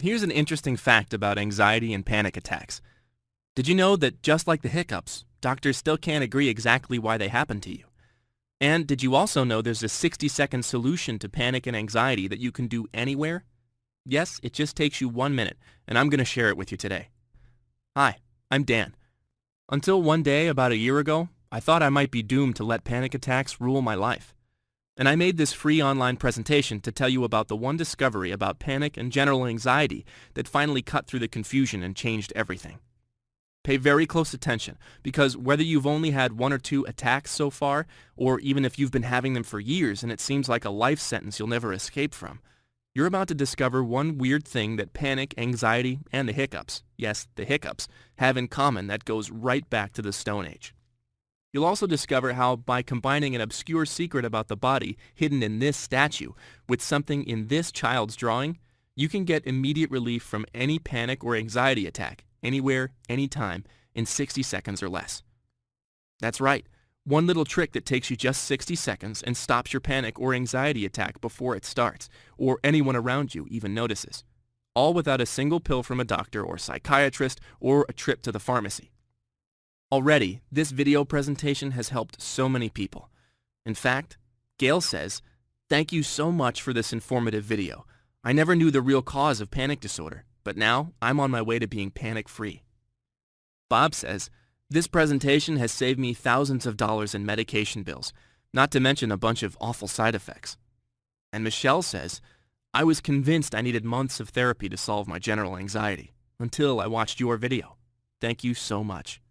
Here's an interesting fact about anxiety and panic attacks. Did you know that just like the hiccups, doctors still can't agree exactly why they happen to you? And did you also know there's a 60-second solution to panic and anxiety that you can do anywhere? Yes, it just takes you 1 minute, and I'm going to share it with you today. Hi, I'm Dan. Until one day about a year ago, I thought I might be doomed to let panic attacks rule my life. And I made this free online presentation to tell you about the one discovery about panic and general anxiety that finally cut through the confusion and changed everything. Pay very close attention, because whether you've only had 1 or 2 attacks so far, or even if you've been having them for years and it seems like a life sentence you'll never escape from, you're about to discover one weird thing that panic, anxiety, and the hiccups, yes, the hiccups, have in common that goes right back to the Stone Age. You'll also discover how, by combining an obscure secret about the body hidden in this statue with something in this child's drawing, you can get immediate relief from any panic or anxiety attack, anywhere, anytime, in 60 seconds or less. That's right, one little trick that takes you just 60 seconds and stops your panic or anxiety attack before it starts, or anyone around you even notices. All without a single pill from a doctor or psychiatrist or a trip to the pharmacy. Already, this video presentation has helped so many people. In fact, Gail says, "Thank you so much for this informative video. I never knew the real cause of panic disorder, but now I'm on my way to being panic-free." Bob says, "This presentation has saved me thousands of dollars in medication bills, not to mention a bunch of awful side effects." And Michelle says, "I was convinced I needed months of therapy to solve my general anxiety, until I watched your video. Thank you so much."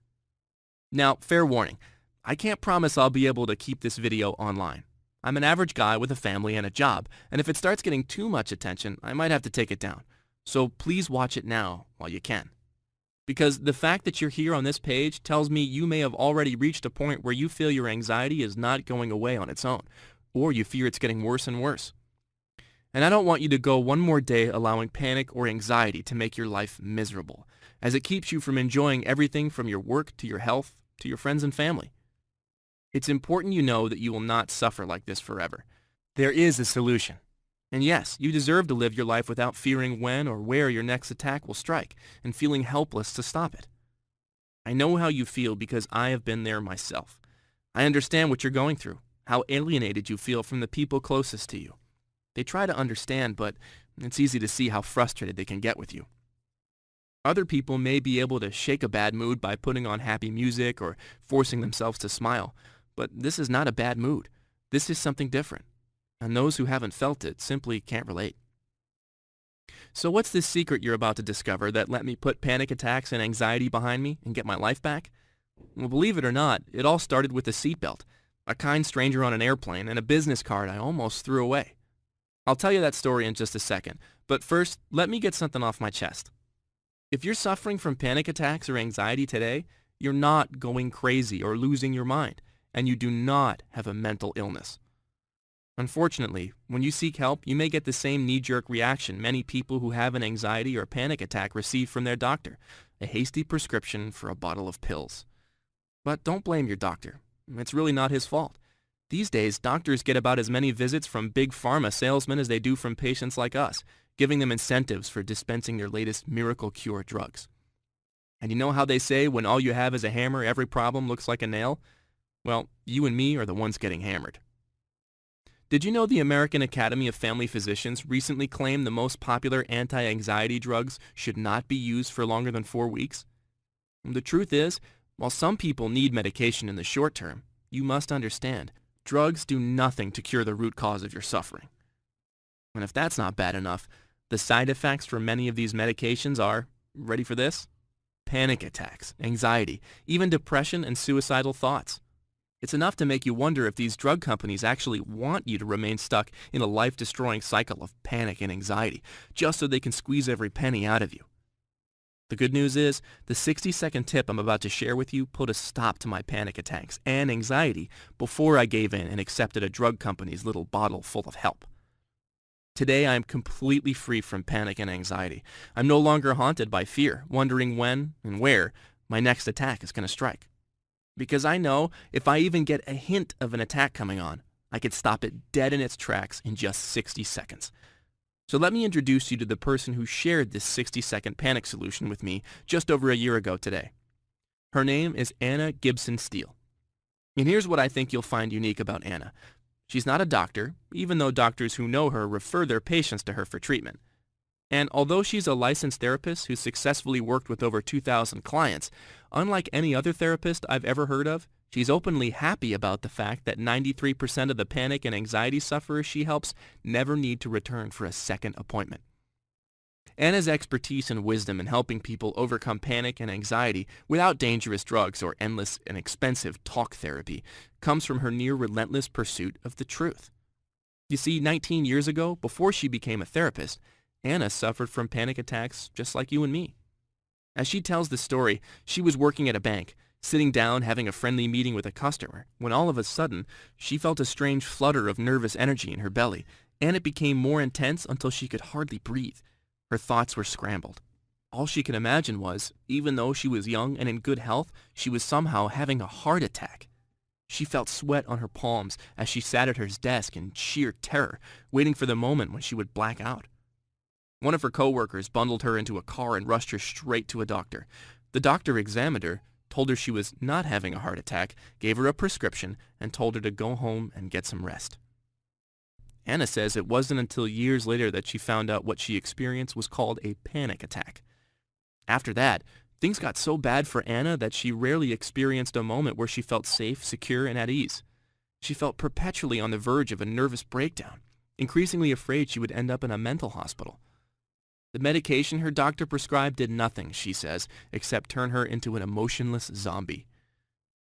Now, fair warning, I can't promise I'll be able to keep this video online. I'm an average guy with a family and a job, and if it starts getting too much attention, I might have to take it down. So please watch it now while you can. Because the fact that you're here on this page tells me you may have already reached a point where you feel your anxiety is not going away on its own, or you fear it's getting worse and worse. And I don't want you to go one more day allowing panic or anxiety to make your life miserable, as it keeps you from enjoying everything from your work to your health to your friends and family. It's important you know that you will not suffer like this forever. There is a solution. And yes, you deserve to live your life without fearing when or where your next attack will strike and feeling helpless to stop it. I know how you feel because I have been there myself. I understand what you're going through, how alienated you feel from the people closest to you. They try to understand, but it's easy to see how frustrated they can get with you. Other people may be able to shake a bad mood by putting on happy music or forcing themselves to smile, but this is not a bad mood. This is something different, and those who haven't felt it simply can't relate. So what's this secret you're about to discover that let me put panic attacks and anxiety behind me and get my life back? Well, believe it or not, it all started with a seatbelt, a kind stranger on an airplane, and a business card I almost threw away. I'll tell you that story in just a second, but first, let me get something off my chest. If you're suffering from panic attacks or anxiety today, you're not going crazy or losing your mind, and you do not have a mental illness. Unfortunately, when you seek help, you may get the same knee-jerk reaction many people who have an anxiety or panic attack receive from their doctor, a hasty prescription for a bottle of pills. But don't blame your doctor. It's really not his fault. These days, doctors get about as many visits from big pharma salesmen as they do from patients like us, giving them incentives for dispensing their latest miracle cure drugs. And you know how they say when all you have is a hammer, every problem looks like a nail? Well, you and me are the ones getting hammered. Did you know the American Academy of Family Physicians recently claimed the most popular anti-anxiety drugs should not be used for longer than 4 weeks? The truth is, while some people need medication in the short term, you must understand, drugs do nothing to cure the root cause of your suffering. And if that's not bad enough, the side effects for many of these medications are, ready for this? Panic attacks, anxiety, even depression and suicidal thoughts. It's enough to make you wonder if these drug companies actually want you to remain stuck in a life-destroying cycle of panic and anxiety, just so they can squeeze every penny out of you. The good news is, the 60-second tip I'm about to share with you put a stop to my panic attacks and anxiety before I gave in and accepted a drug company's little bottle full of help. Today, I am completely free from panic and anxiety. I'm no longer haunted by fear, wondering when and where my next attack is going to strike. Because I know if I even get a hint of an attack coming on, I could stop it dead in its tracks in just 60 seconds. So let me introduce you to the person who shared this 60-second panic solution with me just over a year ago today. Her name is Anna Gibson Steele. And here's what I think you'll find unique about Anna. She's not a doctor, even though doctors who know her refer their patients to her for treatment. And although she's a licensed therapist who successfully worked with over 2,000 clients, unlike any other therapist I've ever heard of, she's openly happy about the fact that 93% of the panic and anxiety sufferers she helps never need to return for a second appointment. Anna's expertise and wisdom in helping people overcome panic and anxiety without dangerous drugs or endless and expensive talk therapy comes from her near-relentless pursuit of the truth. You see, 19 years ago, before she became a therapist, Anna suffered from panic attacks just like you and me. As she tells the story, she was working at a bank, sitting down having a friendly meeting with a customer, when all of a sudden, she felt a strange flutter of nervous energy in her belly, and it became more intense until she could hardly breathe. Her thoughts were scrambled. All she could imagine was, even though she was young and in good health, she was somehow having a heart attack. She felt sweat on her palms as she sat at her desk in sheer terror, waiting for the moment when she would black out. One of her coworkers bundled her into a car and rushed her straight to a doctor. The doctor examined her, told her she was not having a heart attack, gave her a prescription, and told her to go home and get some rest. Anna says it wasn't until years later that she found out what she experienced was called a panic attack. After that, things got so bad for Anna that she rarely experienced a moment where she felt safe, secure, and at ease. She felt perpetually on the verge of a nervous breakdown, increasingly afraid she would end up in a mental hospital. The medication her doctor prescribed did nothing, she says, except turn her into an emotionless zombie.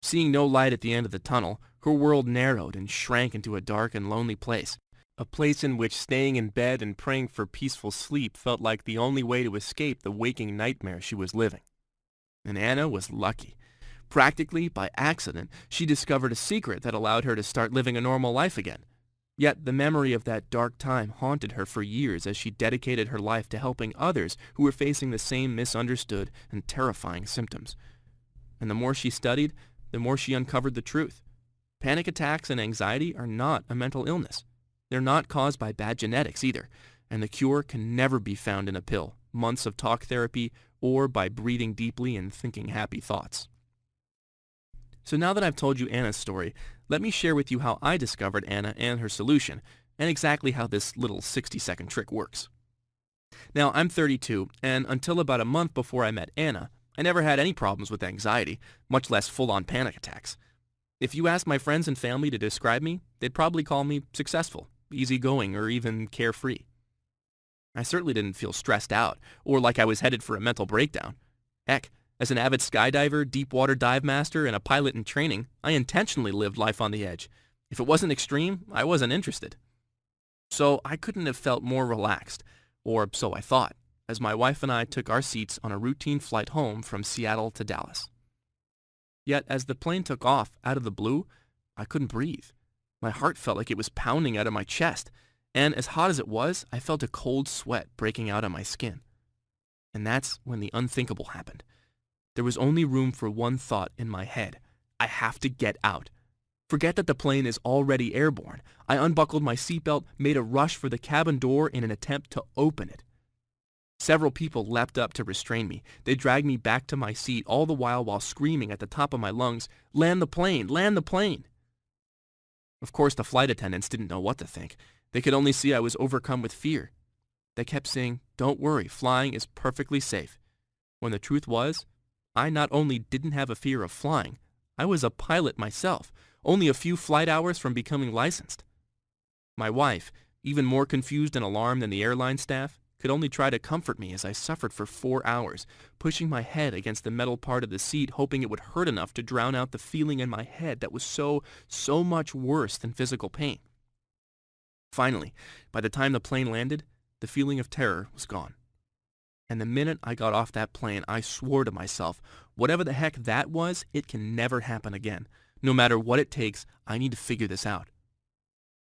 Seeing no light at the end of the tunnel, her world narrowed and shrank into a dark and lonely place. A place in which staying in bed and praying for peaceful sleep felt like the only way to escape the waking nightmare she was living. And Anna was lucky. Practically by accident, she discovered a secret that allowed her to start living a normal life again. Yet the memory of that dark time haunted her for years as she dedicated her life to helping others who were facing the same misunderstood and terrifying symptoms. And the more she studied, the more she uncovered the truth. Panic attacks and anxiety are not a mental illness. They're not caused by bad genetics either, and the cure can never be found in a pill, months of talk therapy, or by breathing deeply and thinking happy thoughts. So now that I've told you Anna's story, let me share with you how I discovered Anna and her solution, and exactly how this little 60-second trick works. Now, I'm 32, and until about a month before I met Anna, I never had any problems with anxiety, much less full-on panic attacks. If you ask my friends and family to describe me, they'd probably call me successful, easygoing, or even carefree. I certainly didn't feel stressed out, or like I was headed for a mental breakdown. Heck, as an avid skydiver, deep water dive master, and a pilot in training, I intentionally lived life on the edge. If it wasn't extreme, I wasn't interested. So I couldn't have felt more relaxed, or so I thought, as my wife and I took our seats on a routine flight home from Seattle to Dallas. Yet as the plane took off out of the blue, I couldn't breathe. My heart felt like it was pounding out of my chest, and as hot as it was, I felt a cold sweat breaking out on my skin. And that's when the unthinkable happened. There was only room for one thought in my head. I have to get out. Forget that the plane is already airborne. I unbuckled my seatbelt, made a rush for the cabin door in an attempt to open it. Several people leapt up to restrain me. They dragged me back to my seat, all the while screaming at the top of my lungs, "Land the plane! Land the plane!" Of course, the flight attendants didn't know what to think. They could only see I was overcome with fear. They kept saying, "Don't worry, flying is perfectly safe." When the truth was, I not only didn't have a fear of flying, I was a pilot myself, only a few flight hours from becoming licensed. My wife, even more confused and alarmed than the airline staff, could only try to comfort me as I suffered for 4 hours, pushing my head against the metal part of the seat, hoping it would hurt enough to drown out the feeling in my head that was so much worse than physical pain. Finally, by the time the plane landed, the feeling of terror was gone. And the minute I got off that plane, I swore to myself, whatever the heck that was, it can never happen again. No matter what it takes, I need to figure this out.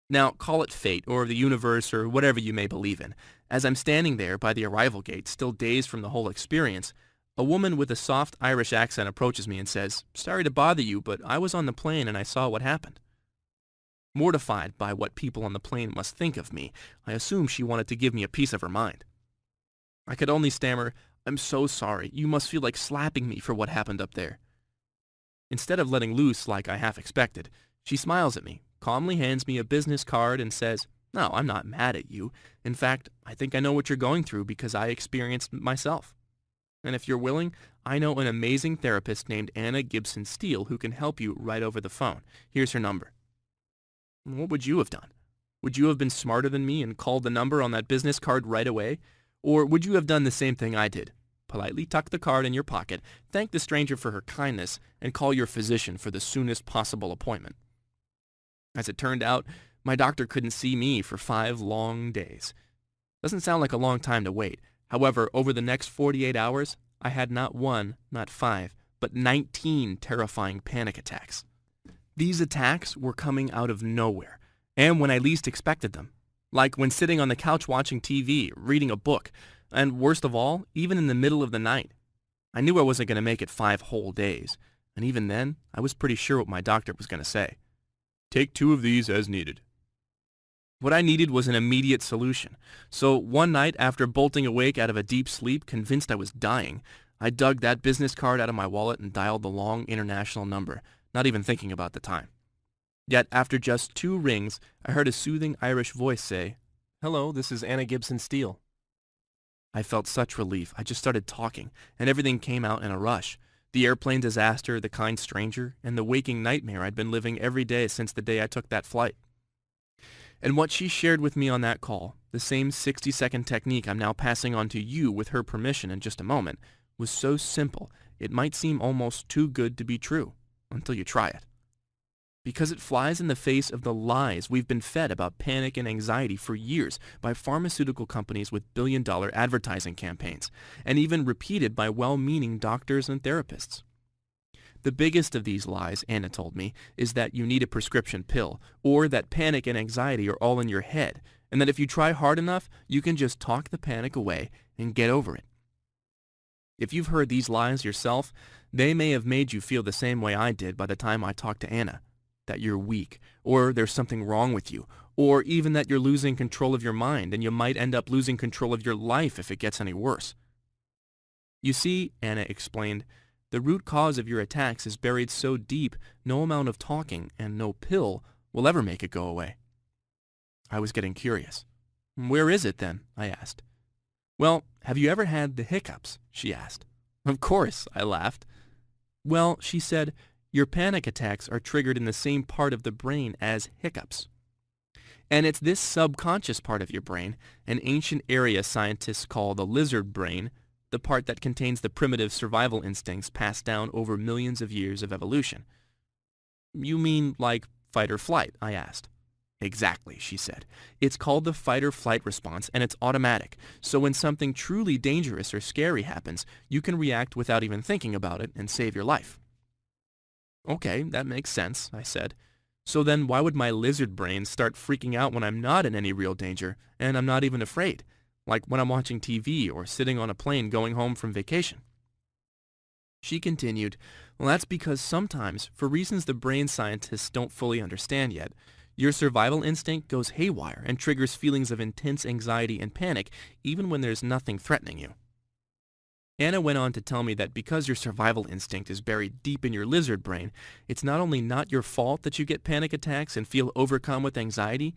Now, call it fate, or the universe, or whatever you may believe in. As I'm standing there by the arrival gate, still dazed from the whole experience, a woman with a soft Irish accent approaches me and says, "Sorry to bother you, but I was on the plane and I saw what happened." Mortified by what people on the plane must think of me, I assumed she wanted to give me a piece of her mind. I could only stammer, "I'm so sorry. You must feel like slapping me for what happened up there." Instead of letting loose like I half expected, she smiles at me, calmly hands me a business card and says, "No, I'm not mad at you. In fact, I think I know what you're going through because I experienced it myself. And if you're willing, I know an amazing therapist named Anna Gibson Steele who can help you right over the phone. Here's her number." What would you have done? Would you have been smarter than me and called the number on that business card right away? Or would you have done the same thing I did? Politely tuck the card in your pocket, thank the stranger for her kindness, and call your physician for the soonest possible appointment. As it turned out, my doctor couldn't see me for 5 long days. Doesn't sound like a long time to wait. However, over the next 48 hours, I had not 1, not 5, but 19 terrifying panic attacks. These attacks were coming out of nowhere, and when I least expected them. Like when sitting on the couch watching TV, reading a book, and worst of all, even in the middle of the night. I knew I wasn't going to make it 5 whole days, and even then, I was pretty sure what my doctor was going to say. "Take 2 of these as needed." What I needed was an immediate solution, so one night after bolting awake out of a deep sleep, convinced I was dying, I dug that business card out of my wallet and dialed the long international number, not even thinking about the time. Yet after just 2 rings, I heard a soothing Irish voice say, "Hello, this is Anna Gibson Steele." I felt such relief. I just started talking, and everything came out in a rush. The airplane disaster, the kind stranger, and the waking nightmare I'd been living every day since the day I took that flight. And what she shared with me on that call, the same 60-second technique I'm now passing on to you with her permission in just a moment, was so simple it might seem almost too good to be true until you try it. Because it flies in the face of the lies we've been fed about panic and anxiety for years by pharmaceutical companies with billion-dollar advertising campaigns, and even repeated by well-meaning doctors and therapists. The biggest of these lies, Anna told me, is that you need a prescription pill, or that panic and anxiety are all in your head, and that if you try hard enough, you can just talk the panic away and get over it. If you've heard these lies yourself, they may have made you feel the same way I did by the time I talked to Anna, that you're weak, or there's something wrong with you, or even that you're losing control of your mind and you might end up losing control of your life if it gets any worse. You see, Anna explained, the root cause of your attacks is buried so deep no amount of talking and no pill will ever make it go away. I was getting curious. "Where is it then?" I asked. "Well, have you ever had the hiccups?" she asked. "Of course," I laughed. "Well," she said, "your panic attacks are triggered in the same part of the brain as hiccups. And it's this subconscious part of your brain, an ancient area scientists call the lizard brain, the part that contains the primitive survival instincts passed down over millions of years of evolution." "You mean like fight or flight?" I asked. "Exactly," she said. "It's called the fight or flight response, and it's automatic. So when something truly dangerous or scary happens, you can react without even thinking about it and save your life." "Okay, that makes sense," I said. "So then why would my lizard brain start freaking out when I'm not in any real danger, and I'm not even afraid, like when I'm watching TV or sitting on a plane going home from vacation?" She continued, "Well, that's because sometimes, for reasons the brain scientists don't fully understand yet, your survival instinct goes haywire and triggers feelings of intense anxiety and panic even when there's nothing threatening you." Anna went on to tell me that because your survival instinct is buried deep in your lizard brain, it's not only not your fault that you get panic attacks and feel overcome with anxiety.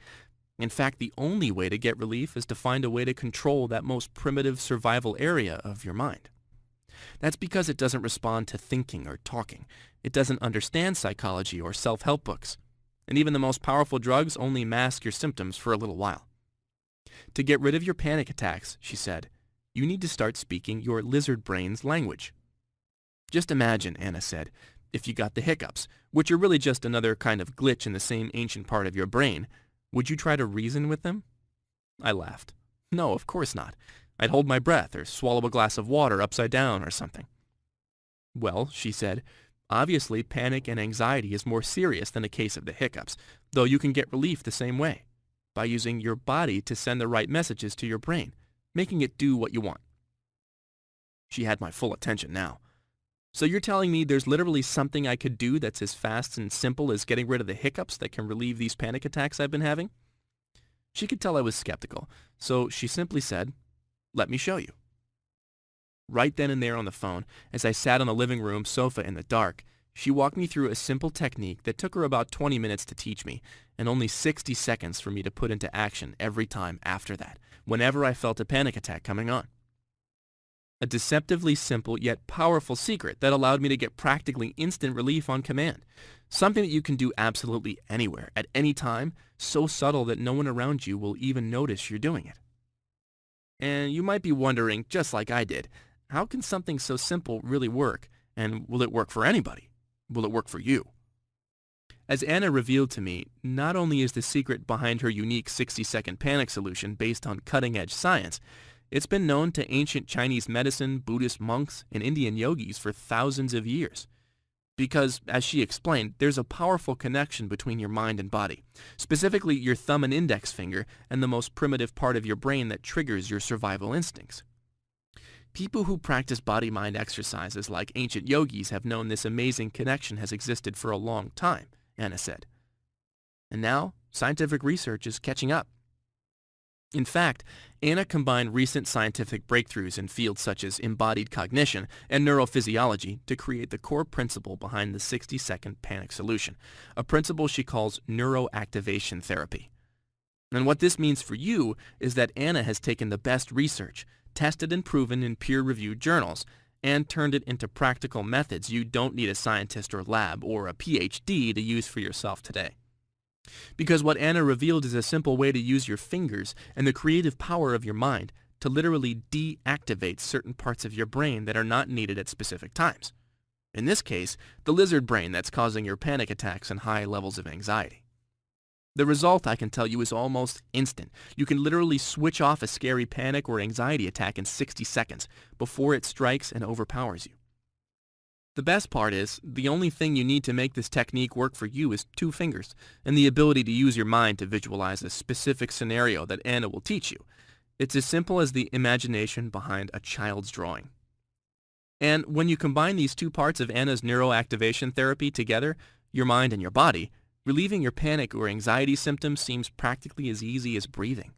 In fact, the only way to get relief is to find a way to control that most primitive survival area of your mind. That's because it doesn't respond to thinking or talking. It doesn't understand psychology or self-help books. And even the most powerful drugs only mask your symptoms for a little while. To get rid of your panic attacks, she said, you need to start speaking your lizard brain's language. Just imagine, Anna said, if you got the hiccups, which are really just another kind of glitch in the same ancient part of your brain, would you try to reason with them? I laughed. No, of course not. I'd hold my breath or swallow a glass of water upside down or something. Well, she said, obviously panic and anxiety is more serious than a case of the hiccups, though you can get relief the same way, by using your body to send the right messages to your brain, making it do what you want. She had my full attention now. So you're telling me there's literally something I could do that's as fast and simple as getting rid of the hiccups that can relieve these panic attacks I've been having? She could tell I was skeptical, so she simply said, "Let me show you." Right then and there on the phone, as I sat on the living room sofa in the dark, she walked me through a simple technique that took her about 20 minutes to teach me, and only 60 seconds for me to put into action every time after that, whenever I felt a panic attack coming on. A deceptively simple yet powerful secret that allowed me to get practically instant relief on command. Something that you can do absolutely anywhere, at any time, so subtle that no one around you will even notice you're doing it. And you might be wondering, just like I did, how can something so simple really work? And will it work for anybody? Will it work for you? As Anna revealed to me, not only is the secret behind her unique 60-second panic solution based on cutting-edge science, it's been known to ancient Chinese medicine, Buddhist monks, and Indian yogis for thousands of years. Because, as she explained, there's a powerful connection between your mind and body, specifically your thumb and index finger and the most primitive part of your brain that triggers your survival instincts. People who practice body-mind exercises like ancient yogis have known this amazing connection has existed for a long time, Anna said. And now, scientific research is catching up. In fact, Anna combined recent scientific breakthroughs in fields such as embodied cognition and neurophysiology to create the core principle behind the 60-second panic solution, a principle she calls neuroactivation therapy. And what this means for you is that Anna has taken the best research, tested and proven in peer-reviewed journals, and turned it into practical methods you don't need a scientist or lab or a PhD to use for yourself today. Because what Anna revealed is a simple way to use your fingers and the creative power of your mind to literally deactivate certain parts of your brain that are not needed at specific times. In this case, the lizard brain that's causing your panic attacks and high levels of anxiety. The result, I can tell you, is almost instant. You can literally switch off a scary panic or anxiety attack in 60 seconds before it strikes and overpowers you. The best part is, the only thing you need to make this technique work for you is 2 fingers and the ability to use your mind to visualize a specific scenario that Anna will teach you. It's as simple as the imagination behind a child's drawing. And when you combine these 2 parts of Anna's neuroactivation therapy together, your mind and your body, relieving your panic or anxiety symptoms seems practically as easy as breathing.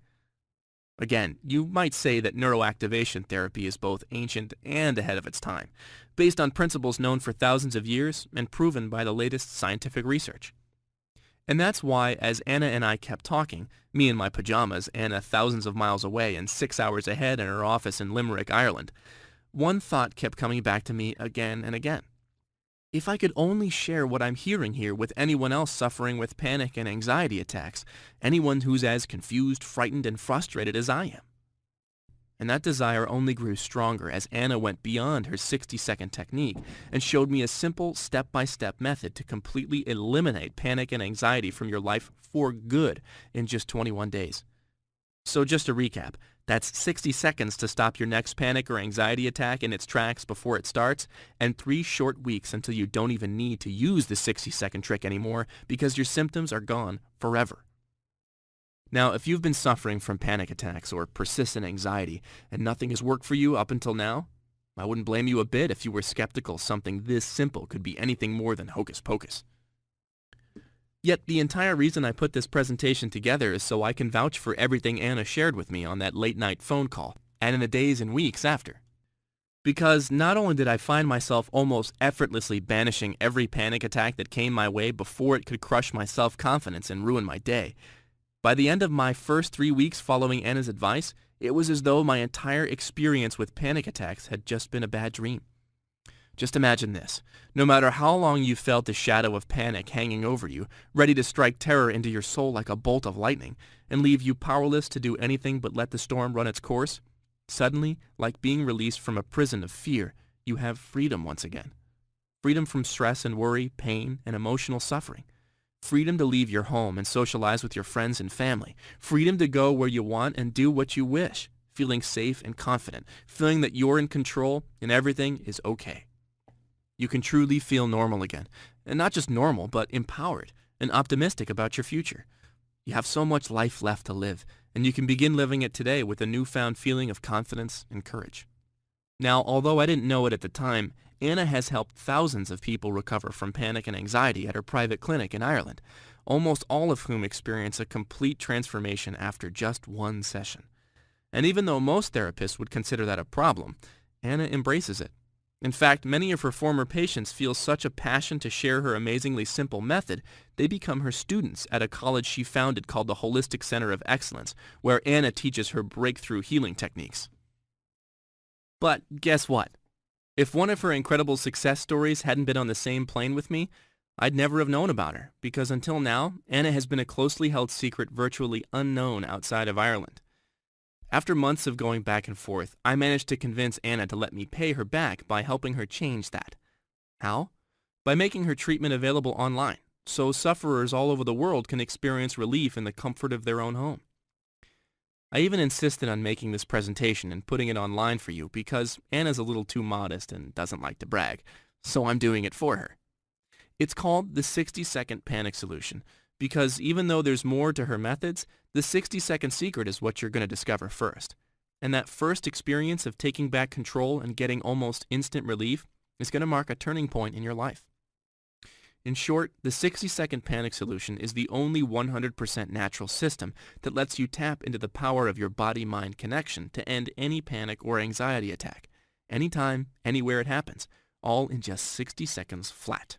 Again, you might say that neuroactivation therapy is both ancient and ahead of its time, based on principles known for thousands of years and proven by the latest scientific research. And that's why, as Anna and I kept talking, me in my pajamas, Anna thousands of miles away and 6 hours ahead in her office in Limerick, Ireland, one thought kept coming back to me again and again. If I could only share what I'm hearing here with anyone else suffering with panic and anxiety attacks, anyone who's as confused, frightened, and frustrated as I am. And that desire only grew stronger as Anna went beyond her 60-second technique and showed me a simple step-by-step method to completely eliminate panic and anxiety from your life for good in just 21 days. So just to recap, that's 60 seconds to stop your next panic or anxiety attack in its tracks before it starts, and 3 short weeks until you don't even need to use the 60-second trick anymore because your symptoms are gone forever. Now, if you've been suffering from panic attacks or persistent anxiety and nothing has worked for you up until now, I wouldn't blame you a bit if you were skeptical something this simple could be anything more than hocus pocus. Yet the entire reason I put this presentation together is so I can vouch for everything Anna shared with me on that late-night phone call and in the days and weeks after. Because not only did I find myself almost effortlessly banishing every panic attack that came my way before it could crush my self-confidence and ruin my day, by the end of my first 3 weeks following Anna's advice, it was as though my entire experience with panic attacks had just been a bad dream. Just imagine this. No matter how long you felt the shadow of panic hanging over you, ready to strike terror into your soul like a bolt of lightning, and leave you powerless to do anything but let the storm run its course, suddenly, like being released from a prison of fear, you have freedom once again. Freedom from stress and worry, pain, and emotional suffering. Freedom to leave your home and socialize with your friends and family. Freedom to go where you want and do what you wish, feeling safe and confident, feeling that you're in control and everything is okay. You can truly feel normal again, and not just normal, but empowered and optimistic about your future. You have so much life left to live, and you can begin living it today with a newfound feeling of confidence and courage. Now, although I didn't know it at the time, Anna has helped thousands of people recover from panic and anxiety at her private clinic in Ireland, almost all of whom experience a complete transformation after just one session. And even though most therapists would consider that a problem, Anna embraces it. In fact, many of her former patients feel such a passion to share her amazingly simple method, they become her students at a college she founded called the Holistic Center of Excellence, where Anna teaches her breakthrough healing techniques. But guess what? If one of her incredible success stories hadn't been on the same plane with me, I'd never have known about her, because until now, Anna has been a closely held secret virtually unknown outside of Ireland. After months of going back and forth, I managed to convince Anna to let me pay her back by helping her change that. How? By making her treatment available online, so sufferers all over the world can experience relief in the comfort of their own home. I even insisted on making this presentation and putting it online for you because Anna's a little too modest and doesn't like to brag, so I'm doing it for her. It's called the 60-second panic solution because even though there's more to her methods, the 60-second secret is what you're going to discover first. And that first experience of taking back control and getting almost instant relief is going to mark a turning point in your life. In short, the 60-second panic solution is the only 100% natural system that lets you tap into the power of your body-mind connection to end any panic or anxiety attack, anytime, anywhere it happens, all in just 60 seconds flat.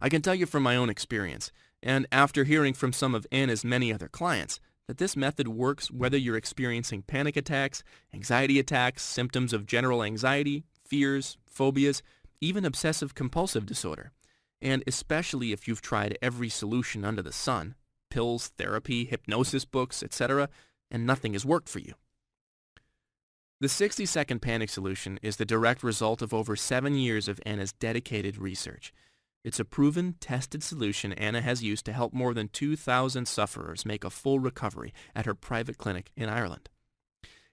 I can tell you from my own experience, and after hearing from some of Anna's many other clients, that this method works whether you're experiencing panic attacks, anxiety attacks, symptoms of general anxiety, fears, phobias, even obsessive-compulsive disorder. And especially if you've tried every solution under the sun, pills, therapy, hypnosis books, etc., and nothing has worked for you. The 60-second panic solution is the direct result of over 7 years of Anna's dedicated research. It's a proven, tested solution Anna has used to help more than 2,000 sufferers make a full recovery at her private clinic in Ireland.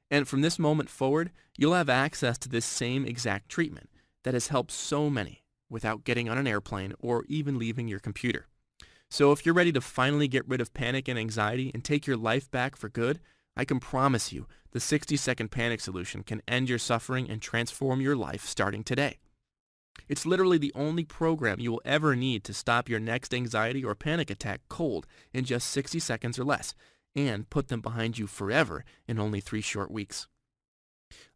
And from this moment forward, you'll have access to this same exact treatment that has helped so many without getting on an airplane or even leaving your computer. So if you're ready to finally get rid of panic and anxiety and take your life back for good, I can promise you the 60-second panic solution can end your suffering and transform your life starting today. It's literally the only program you will ever need to stop your next anxiety or panic attack cold in just 60 seconds or less, and put them behind you forever in only 3 short weeks.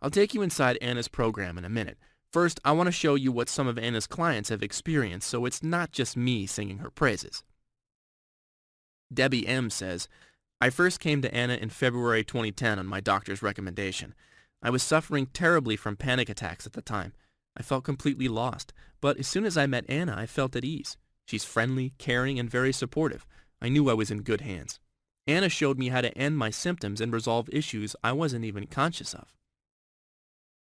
I'll take you inside Anna's program in a minute. First, I want to show you what some of Anna's clients have experienced so it's not just me singing her praises. Debbie M. says, I first came to Anna in February 2010 on my doctor's recommendation. I was suffering terribly from panic attacks at the time. I felt completely lost, but as soon as I met Anna, I felt at ease. She's friendly, caring, and very supportive. I knew I was in good hands. Anna showed me how to end my symptoms and resolve issues I wasn't even conscious of.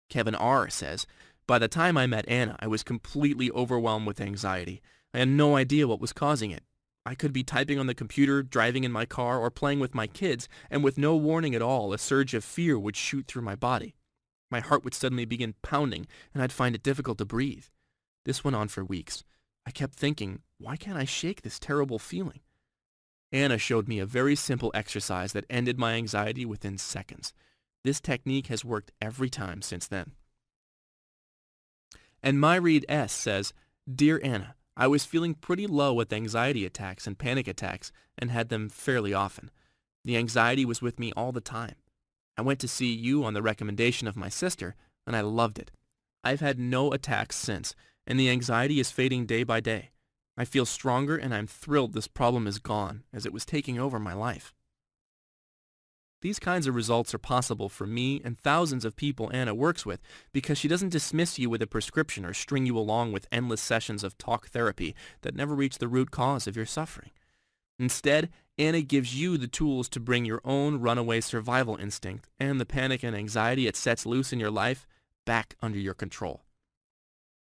Kevin R. says, by the time I met Anna, I was completely overwhelmed with anxiety. I had no idea what was causing it. I could be typing on the computer, driving in my car, or playing with my kids, and with no warning at all, a surge of fear would shoot through my body. My heart would suddenly begin pounding, and I'd find it difficult to breathe. This went on for weeks. I kept thinking, why can't I shake this terrible feeling? Anna showed me a very simple exercise that ended my anxiety within seconds. This technique has worked every time since then. And MyRead S. says, Dear Anna, I was feeling pretty low with anxiety attacks and panic attacks and had them fairly often. The anxiety was with me all the time. I went to see you on the recommendation of my sister, and I loved it. I've had no attacks since, and the anxiety is fading day by day. I feel stronger, and I'm thrilled this problem is gone, as it was taking over my life. These kinds of results are possible for me and thousands of people Anna works with because she doesn't dismiss you with a prescription or string you along with endless sessions of talk therapy that never reach the root cause of your suffering. Instead, Anna gives you the tools to bring your own runaway survival instinct and the panic and anxiety it sets loose in your life back under your control.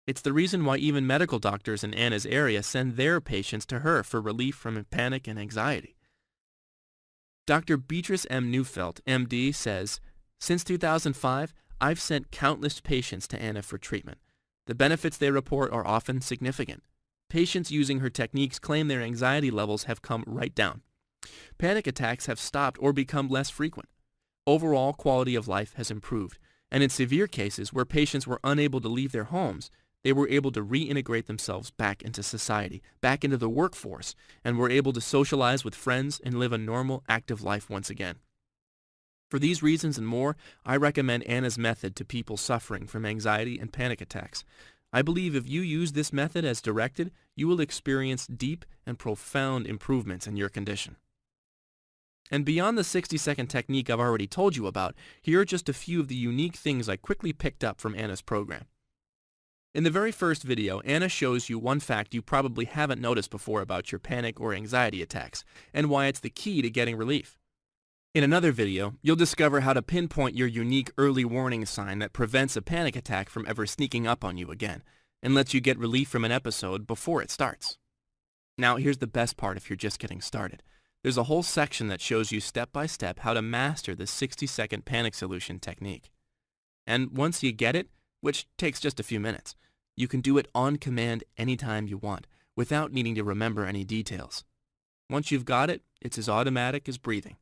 It's the reason why even medical doctors in Anna's area send their patients to her for relief from panic and anxiety. Dr. Beatrice M. Neufeld, MD, says, Since 2005, I've sent countless patients to Anna for treatment. The benefits they report are often significant. Patients using her techniques claim their anxiety levels have come right down. Panic attacks have stopped or become less frequent. Overall quality of life has improved, And in severe cases where patients were unable to leave their homes, they were able to reintegrate themselves back into society, back into the workforce, and were able to socialize with friends and live a normal, active life once again. For these reasons and more, I recommend Anna's method to people suffering from anxiety and panic attacks. I believe if you use this method as directed, you will experience deep and profound improvements in your condition. And beyond the 60-second technique I've already told you about, here are just a few of the unique things I quickly picked up from Anna's program. In the very first video, Anna shows you one fact you probably haven't noticed before about your panic or anxiety attacks, and why it's the key to getting relief. In another video, you'll discover how to pinpoint your unique early warning sign that prevents a panic attack from ever sneaking up on you again, and lets you get relief from an episode before it starts. Now, here's the best part if you're just getting started. There's a whole section that shows you step by step how to master the 60-second panic solution technique. And once you get it, which takes just a few minutes, you can do it on command anytime you want, without needing to remember any details. Once you've got it, it's as automatic as breathing.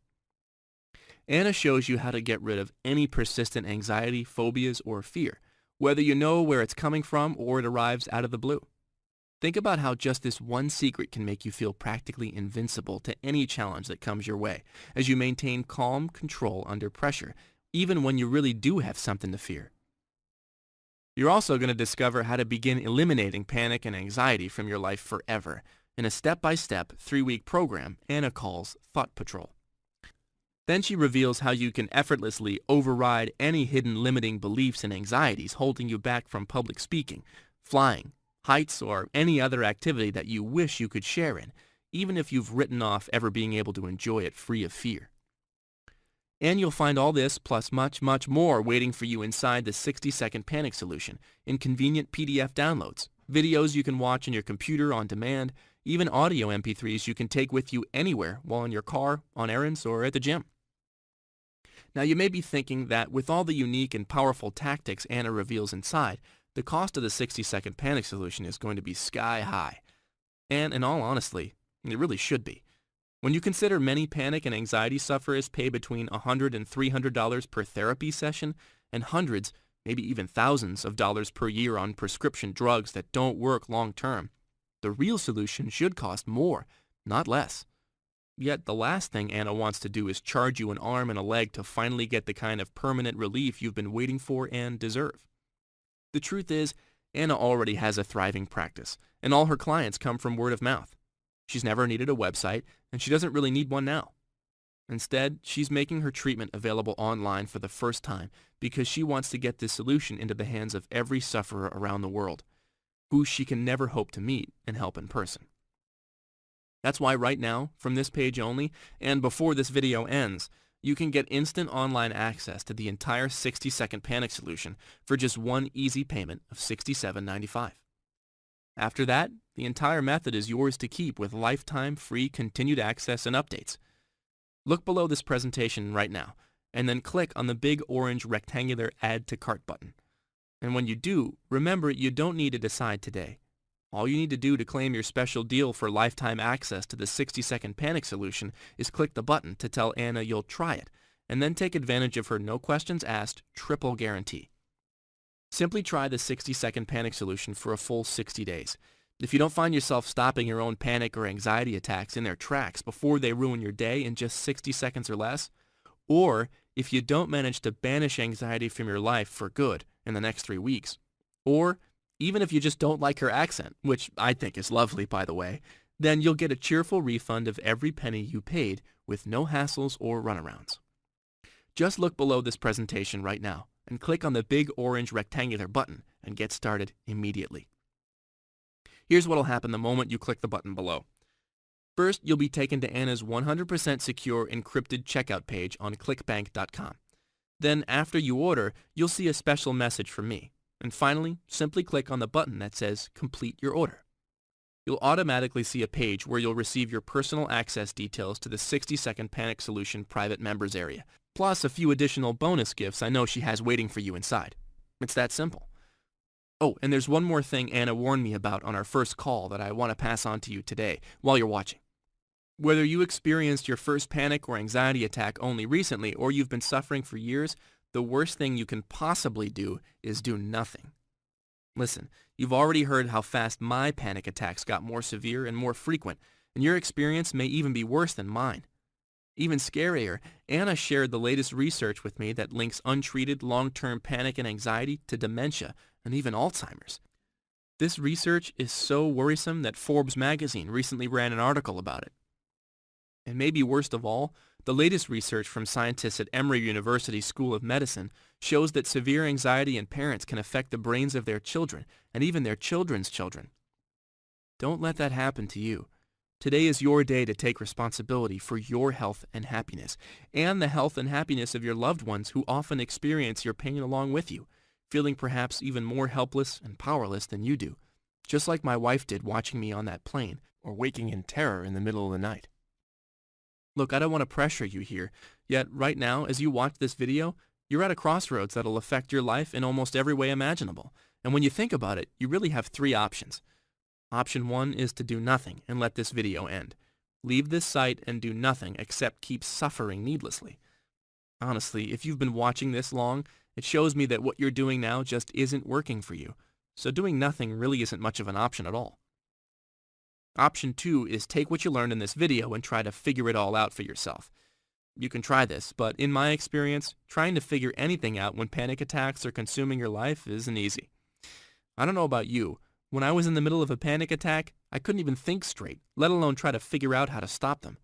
Anna shows you how to get rid of any persistent anxiety, phobias, or fear, whether you know where it's coming from or it arrives out of the blue. Think about how just this one secret can make you feel practically invincible to any challenge that comes your way, as you maintain calm control under pressure, even when you really do have something to fear. You're also going to discover how to begin eliminating panic and anxiety from your life forever in a step-by-step 3-week program Anna calls Thought Patrol. Then she reveals how you can effortlessly override any hidden limiting beliefs and anxieties holding you back from public speaking, flying, heights, or any other activity that you wish you could share in, even if you've written off ever being able to enjoy it free of fear. And you'll find all this plus much, much more waiting for you inside the 60-second panic solution in convenient PDF downloads, videos you can watch on your computer on demand, even audio MP3s you can take with you anywhere while in your car, on errands, or at the gym. Now you may be thinking that with all the unique and powerful tactics Anna reveals inside, the cost of the 60-second panic solution is going to be sky high. And in all honesty, it really should be. When you consider many panic and anxiety sufferers pay between $100 and $300 per therapy session, and hundreds, maybe even thousands of dollars per year on prescription drugs that don't work long term, the real solution should cost more, not less. Yet the last thing Anna wants to do is charge you an arm and a leg to finally get the kind of permanent relief you've been waiting for and deserve. The truth is, Anna already has a thriving practice, and all her clients come from word of mouth. She's never needed a website, and she doesn't really need one now. Instead, she's making her treatment available online for the first time because she wants to get this solution into the hands of every sufferer around the world, who she can never hope to meet and help in person. That's why right now, from this page only, and before this video ends, you can get instant online access to the entire 60-second panic solution for just one easy payment of $67.95. After that, the entire method is yours to keep with lifetime free continued access and updates. Look below this presentation right now, and then click on the big orange rectangular Add to Cart button. And when you do, remember you don't need to decide today. All you need to do to claim your special deal for lifetime access to the 60-second panic solution is click the button to tell Anna you'll try it, and then take advantage of her no questions asked triple guarantee. Simply try the 60-second panic solution for a full 60 days. If you don't find yourself stopping your own panic or anxiety attacks in their tracks before they ruin your day in just 60 seconds or less, or if you don't manage to banish anxiety from your life for good in the next 3 weeks, or even if you just don't like her accent, which I think is lovely by the way, then you'll get a cheerful refund of every penny you paid with no hassles or runarounds. Just look below this presentation right now and click on the big orange rectangular button and get started immediately. Here's what'll happen the moment you click the button below. First, you'll be taken to Anna's 100% secure encrypted checkout page on clickbank.com. Then after you order, you'll see a special message from me. And finally, simply click on the button that says Complete Your Order. You'll automatically see a page where you'll receive your personal access details to the 60-second Panic Solution private members area, plus a few additional bonus gifts I know she has waiting for you inside. It's that simple. Oh, and there's one more thing Anna warned me about on our first call that I want to pass on to you today while you're watching. Whether you experienced your first panic or anxiety attack only recently or you've been suffering for years, the worst thing you can possibly do is do nothing. Listen, you've already heard how fast my panic attacks got more severe and more frequent, and your experience may even be worse than mine. Even scarier, Anna shared the latest research with me that links untreated long-term panic and anxiety to dementia and even Alzheimer's. This research is so worrisome that Forbes magazine recently ran an article about it. And maybe worst of all, the latest research from scientists at Emory University School of Medicine shows that severe anxiety in parents can affect the brains of their children and even their children's children. Don't let that happen to you. Today is your day to take responsibility for your health and happiness, and the health and happiness of your loved ones who often experience your pain along with you, feeling perhaps even more helpless and powerless than you do, just like my wife did watching me on that plane or waking in terror in the middle of the night. Look, I don't want to pressure you here, yet right now, as you watch this video, you're at a crossroads that'll affect your life in almost every way imaginable. And when you think about it, you really have three options. Option 1 is to do nothing and let this video end. Leave this site and do nothing except keep suffering needlessly. Honestly, if you've been watching this long, it shows me that what you're doing now just isn't working for you. So doing nothing really isn't much of an option at all. Option 2 is take what you learned in this video and try to figure it all out for yourself. You can try this, but in my experience, trying to figure anything out when panic attacks are consuming your life isn't easy. I don't know about you. When I was in the middle of a panic attack, I couldn't even think straight, let alone try to figure out how to stop them.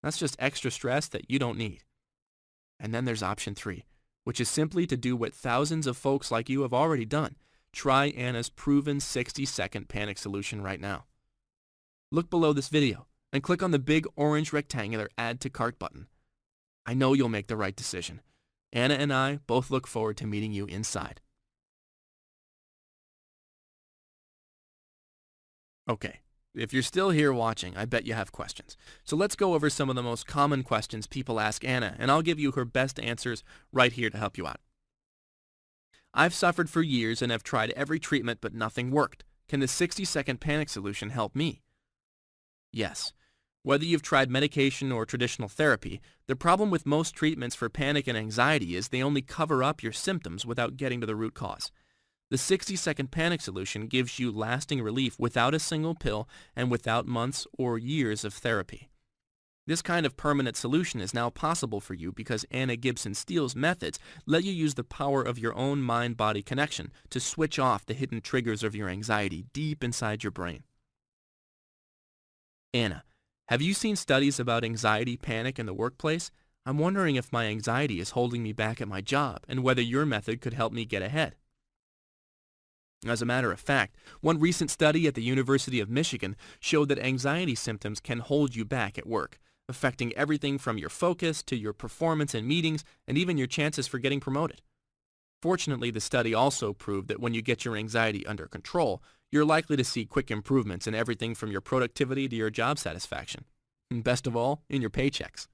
That's just extra stress that you don't need. And then there's option 3, which is simply to do what thousands of folks like you have already done. Try Anna's proven 60-second panic solution right now. Look below this video and click on the big orange rectangular Add to Cart button. I know you'll make the right decision. Anna and I both look forward to meeting you inside. Okay, if you're still here watching, I bet you have questions. So let's go over some of the most common questions people ask Anna, and I'll give you her best answers right here to help you out. I've suffered for years and have tried every treatment, but nothing worked. Can the 60-second panic solution help me? Yes. Whether you've tried medication or traditional therapy, the problem with most treatments for panic and anxiety is they only cover up your symptoms without getting to the root cause. The 60-second panic solution gives you lasting relief without a single pill and without months or years of therapy. This kind of permanent solution is now possible for you because Anna Gibson Steele's methods let you use the power of your own mind-body connection to switch off the hidden triggers of your anxiety deep inside your brain. Anna, have you seen studies about anxiety, panic in the workplace? I'm wondering if my anxiety is holding me back at my job and whether your method could help me get ahead. As a matter of fact, one recent study at the University of Michigan showed that anxiety symptoms can hold you back at work, affecting everything from your focus to your performance in meetings and even your chances for getting promoted. Fortunately, the study also proved that when you get your anxiety under control, you're likely to see quick improvements in everything from your productivity to your job satisfaction. And best of all, in your paychecks.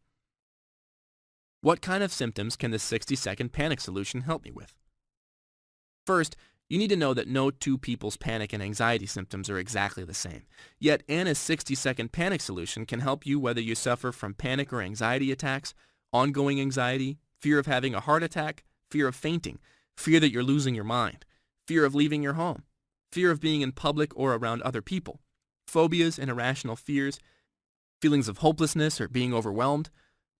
What kind of symptoms can the 60-second panic solution help me with? First, you need to know that no two people's panic and anxiety symptoms are exactly the same. Yet Anna's 60-second panic solution can help you whether you suffer from panic or anxiety attacks, ongoing anxiety, fear of having a heart attack, fear of fainting, fear that you're losing your mind, fear of leaving your home, fear of being in public or around other people, phobias and irrational fears, feelings of hopelessness or being overwhelmed,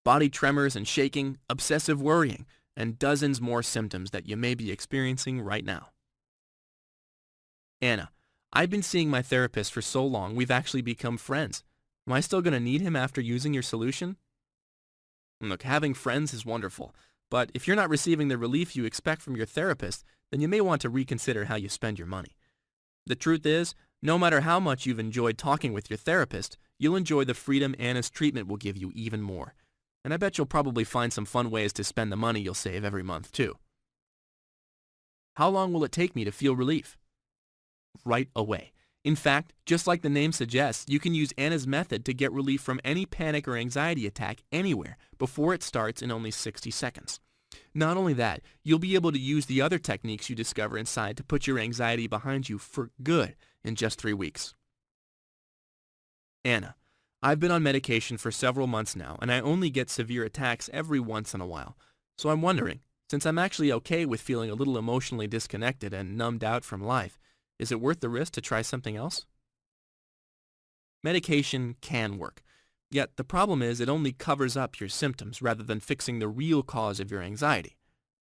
body tremors and shaking, obsessive worrying, and dozens more symptoms that you may be experiencing right now. Anna, I've been seeing my therapist for so long we've actually become friends. Am I still going to need him after using your solution? Look, having friends is wonderful, but if you're not receiving the relief you expect from your therapist, then you may want to reconsider how you spend your money. The truth is, no matter how much you've enjoyed talking with your therapist, you'll enjoy the freedom Anna's treatment will give you even more. And I bet you'll probably find some fun ways to spend the money you'll save every month, too. How long will it take me to feel relief? Right away. In fact, just like the name suggests, you can use Anna's method to get relief from any panic or anxiety attack anywhere before it starts in only 60 seconds. Not only that, you'll be able to use the other techniques you discover inside to put your anxiety behind you for good in just 3 weeks. Anna, I've been on medication for several months now, and I only get severe attacks every once in a while. So I'm wondering, Since I'm actually okay with feeling a little emotionally disconnected and numbed out from life, is it worth the risk to try something else? Medication can work. Yet the problem is it only covers up your symptoms rather than fixing the real cause of your anxiety.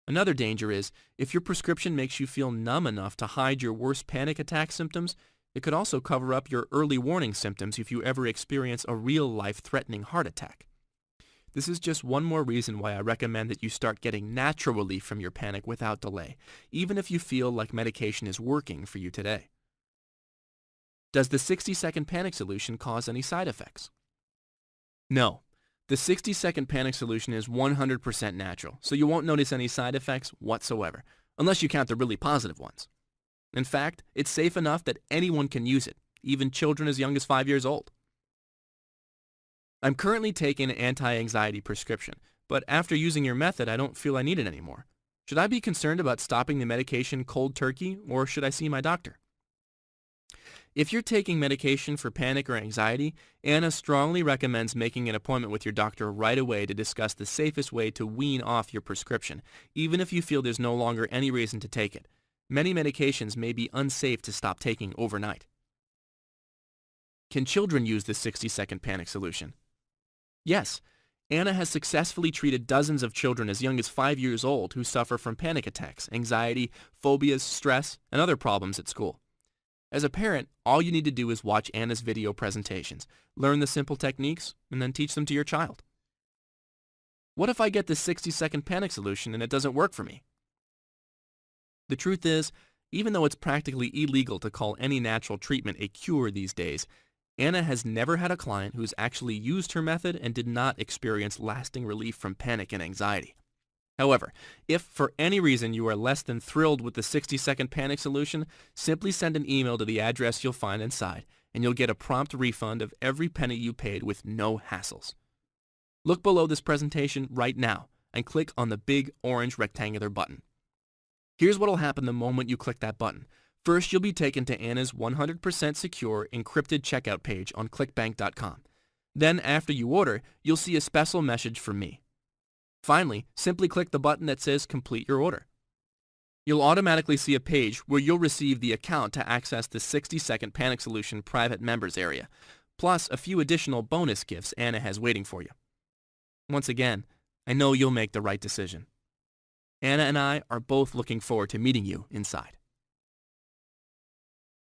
Another danger is if your prescription makes you feel numb enough to hide your worst panic attack symptoms, it could also cover up your early warning symptoms if you ever experience a real life-threatening heart attack. This is just one more reason why I recommend that you start getting natural relief from your panic without delay, even if you feel like medication is working for you today. Does the 60-second panic solution cause any side effects? No. The 60-second panic solution is 100% natural, so you won't notice any side effects whatsoever, unless you count the really positive ones. In fact, it's safe enough that anyone can use it, even children as young as 5 years old. I'm currently taking an anti-anxiety prescription, but after using your method, I don't feel I need it anymore. Should I be concerned about stopping the medication cold turkey, or should I see my doctor? If you're taking medication for panic or anxiety, Anna strongly recommends making an appointment with your doctor right away to discuss the safest way to wean off your prescription, even if you feel there's no longer any reason to take it. Many medications may be unsafe to stop taking overnight. Can children use this 60-second panic solution? Yes. Anna has successfully treated dozens of children as young as 5 years old who suffer from panic attacks, anxiety, phobias, stress, and other problems at school. As a parent, all you need to do is watch Anna's video presentations, learn the simple techniques, and then teach them to your child. What if I get this 60-second panic solution and it doesn't work for me? The truth is, even though it's practically illegal to call any natural treatment a cure these days, Anna has never had a client who's actually used her method and did not experience lasting relief from panic and anxiety. However, if for any reason you are less than thrilled with the 60-second panic solution, simply send an email to the address you'll find inside, and you'll get a prompt refund of every penny you paid with no hassles. Look below this presentation right now and click on the big orange rectangular button. Here's what will happen the moment you click that button. First, you'll be taken to Anna's 100% secure encrypted checkout page on clickbank.com. Then, after you order, you'll see a special message from me. Finally, simply click the button that says Complete Your Order. You'll automatically see a page where you'll receive the account to access the 60-second panic solution private members area, plus a few additional bonus gifts Anna has waiting for you. Once again, I know you'll make the right decision. Anna and I are both looking forward to meeting you inside.